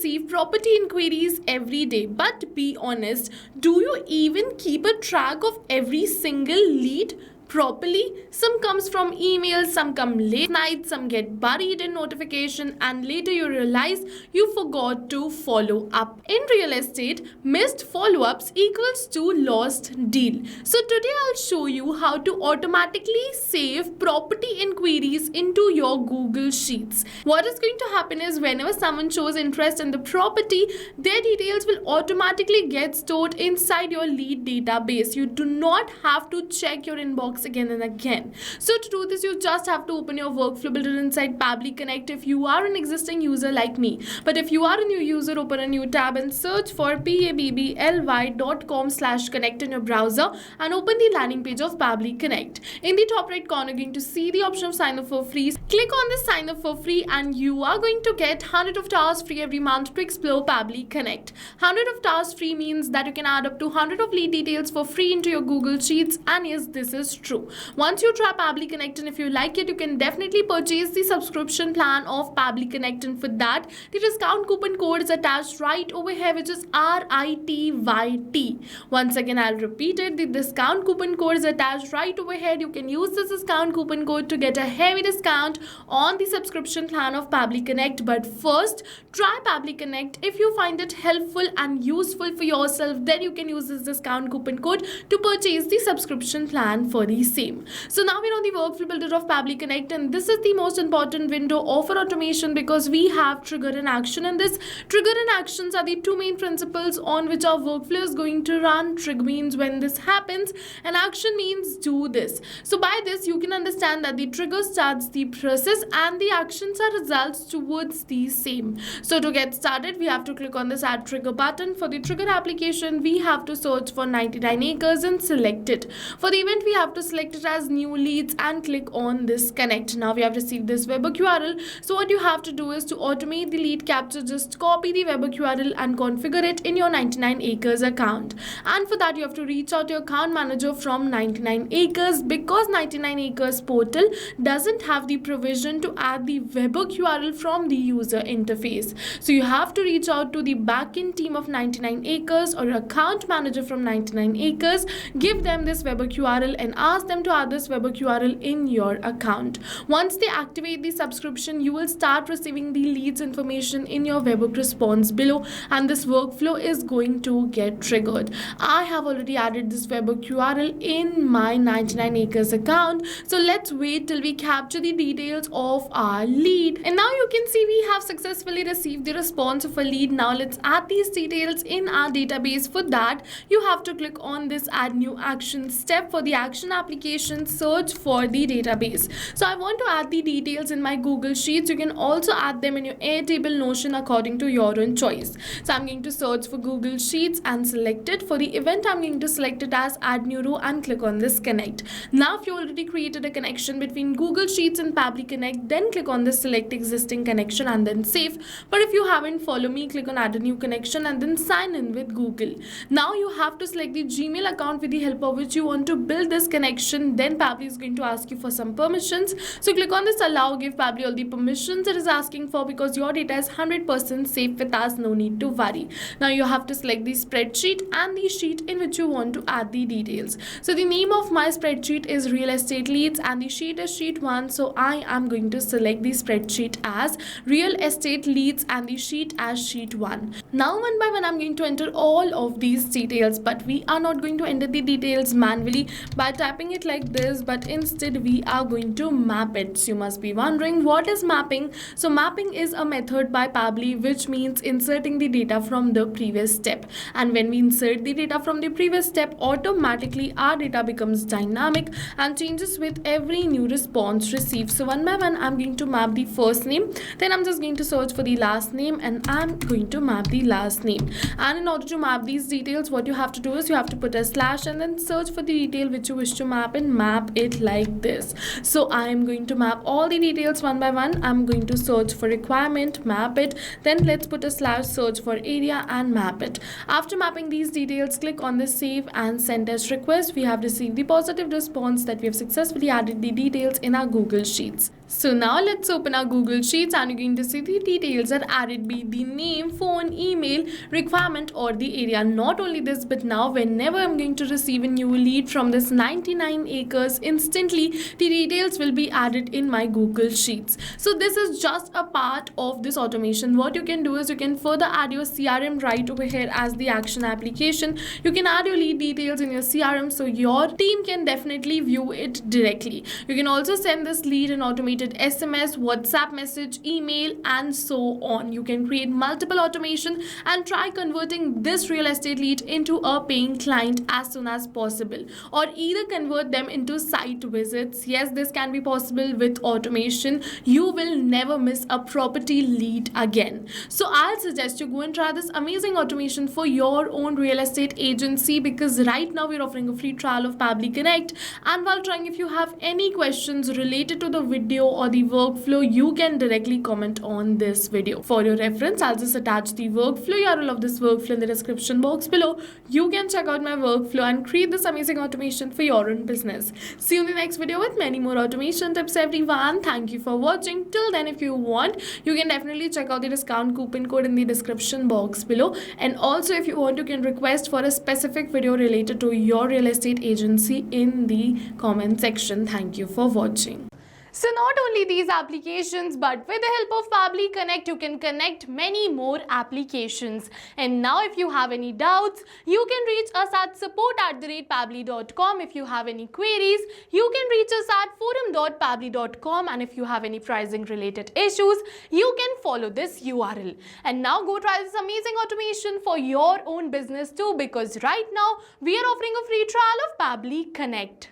receive property inquiries every day, but be honest, do you even keep a track of every single lead properly? Some comes from emails, some come late night, some get buried in notification, and later you realize you forgot to follow up. In real estate, missed follow-ups equals to lost deal. So today I'll show you how to automatically save property inquiries into your Google Sheets. What is going to happen is whenever someone shows interest in the property, their details will automatically get stored inside your lead database. You do not have to check your inbox again and again. So to do this, you just have to open your workflow builder inside Pabbly Connect if you are an existing user like me. But if you are a new user, open a new tab and search for pabbly.com/connect in your browser and open the landing page of Pabbly Connect. In the top right corner, you're going to see the option of sign up for free. Click on this sign up for free and you are going to get 100 of tasks free every month to explore Pabbly Connect. 100 of tasks free means that you can add up to 100 of lead details for free into your Google Sheets, and yes, this is true. Once you try Pabbly Connect and if you like it, you can definitely purchase the subscription plan of Pabbly Connect, and for that the discount coupon code is attached right over here, which is RITYT. Once again, I'll repeat it, the discount coupon code is attached right over here. You can use this discount coupon code to get a heavy discount on the subscription plan of Pabbly Connect. But first, try Pabbly Connect. If you find it helpful and useful for yourself, then you can use this discount coupon code to purchase the subscription plan for the same. So now we're on the workflow builder of Pabbly Connect, and this is the most important window of our automation because we have trigger and action, and this trigger and actions are the two main principles on which our workflow is going to run. Trigger means when this happens and action means do this. So by this you can understand that the trigger starts the process and the actions are results towards the same. So to get started, we have to click on this add trigger button. For the trigger application, we have to search for 99 acres and select it. For the event, we have to select it as new leads and click on this connect. Now we have received this web URL. So what you have to do is to automate the lead capture, just copy the web URL and configure it in your 99 acres account. And for that, you have to reach out to your account manager from 99 acres because 99 acres portal doesn't have the provision to add the web URL from the user interface. So you have to reach out to the backend team of 99 acres or your account manager from 99 acres, give them this web URL and ask them to add this web URL in your account. Once they activate the subscription, you will start receiving the leads information in your webhook response below, and this workflow is going to get triggered. I have already added this webhook URL in my 99 acres account. So let's wait till we capture the details of our lead. And now you can see we have successfully received the response of a lead. Now let's add these details in our database. For that, you have to click on this add new action step. For the action application, search for the database. So I want to add the details in my Google Sheets. You can also add them in your Airtable, Notion according to your own choice. So I'm going to search for Google Sheets and select it. For the event, I'm going to select it as add new row and click on this connect. Now if you already created a connection between Google Sheets and Pabbly Connect, then click on this select existing connection and then save. But if you haven't, follow me, click on add a new connection and then sign in with Google. Now you have to select the Gmail account with the help of which you want to build this connection. Then Pabbly is going to ask you for some permissions. So click on this allow, give Pabbly all the permissions it is asking for because your data is 100% safe with us, no need to worry. Now you have to select the spreadsheet and the sheet in which you want to add the details. So the name of my spreadsheet is real estate leads and the sheet is sheet 1. So I am going to select the spreadsheet as real estate leads and the sheet as sheet 1. Now one by one I'm going to enter all of these details, but we are not going to enter the details manually by typing it like this, but instead we are going to map it. So you must be wondering what is mapping. So mapping is a method by Pabbly which means inserting the data from the previous step, and when we insert the data from the previous step, automatically our data becomes dynamic and changes with every new response received. So one by one I'm going to map the first name, then I'm just going to search for the last name and I'm going to map the last name. And in order to map these details, what you have to do is you have to put a slash and then search for the detail which you wish to map and map it like this. So I am going to map all the details one by one. I'm going to search for requirement, map it, then let's put a slash, search for area and map it. After mapping these details, click on the save and send as request. We have received the positive response that we have successfully added the details in our Google Sheets. So now let's open our Google Sheets and you're going to see the details are added, be the name, phone, email, requirement or the area. Not only this, but now whenever I'm going to receive a new lead from this 99 acres, instantly the details will be added in my Google Sheets. So this is just a part of this automation. What you can do is you can further add your CRM right over here as the action application. You can add your lead details in your CRM so your team can definitely view it directly. You can also send this lead an automated SMS, WhatsApp message, email and so on. You can create multiple automation and try converting this real estate lead into a paying client as soon as possible, or either convert them into site visits. Yes, this can be possible with automation. You will never miss a property lead again. So I'll suggest you go and try this amazing automation for your own real estate agency, because right now we're offering a free trial of Pabbly Connect, and while trying, if you have any questions related to the video or the workflow, you can directly comment on this video. For your reference, I'll just attach the workflow URL of this workflow in the description box below. You can check out my workflow and create this amazing automation for your own business. See you in the next video with many more automation tips, everyone. Thank you for watching. Till then, if you want, you can definitely check out the discount coupon code in the description box below. And also, if you want, you can request for a specific video related to your real estate agency in the comment section. Thank you for watching. So not only these applications, but with the help of Pabbly Connect, you can connect many more applications. And now if you have any doubts, you can reach us at support@pabbly.com. If you have any queries, you can reach us at forum.pabbly.com. And if you have any pricing related issues, you can follow this URL. And now go try this amazing automation for your own business too, because right now we are offering a free trial of Pabbly Connect.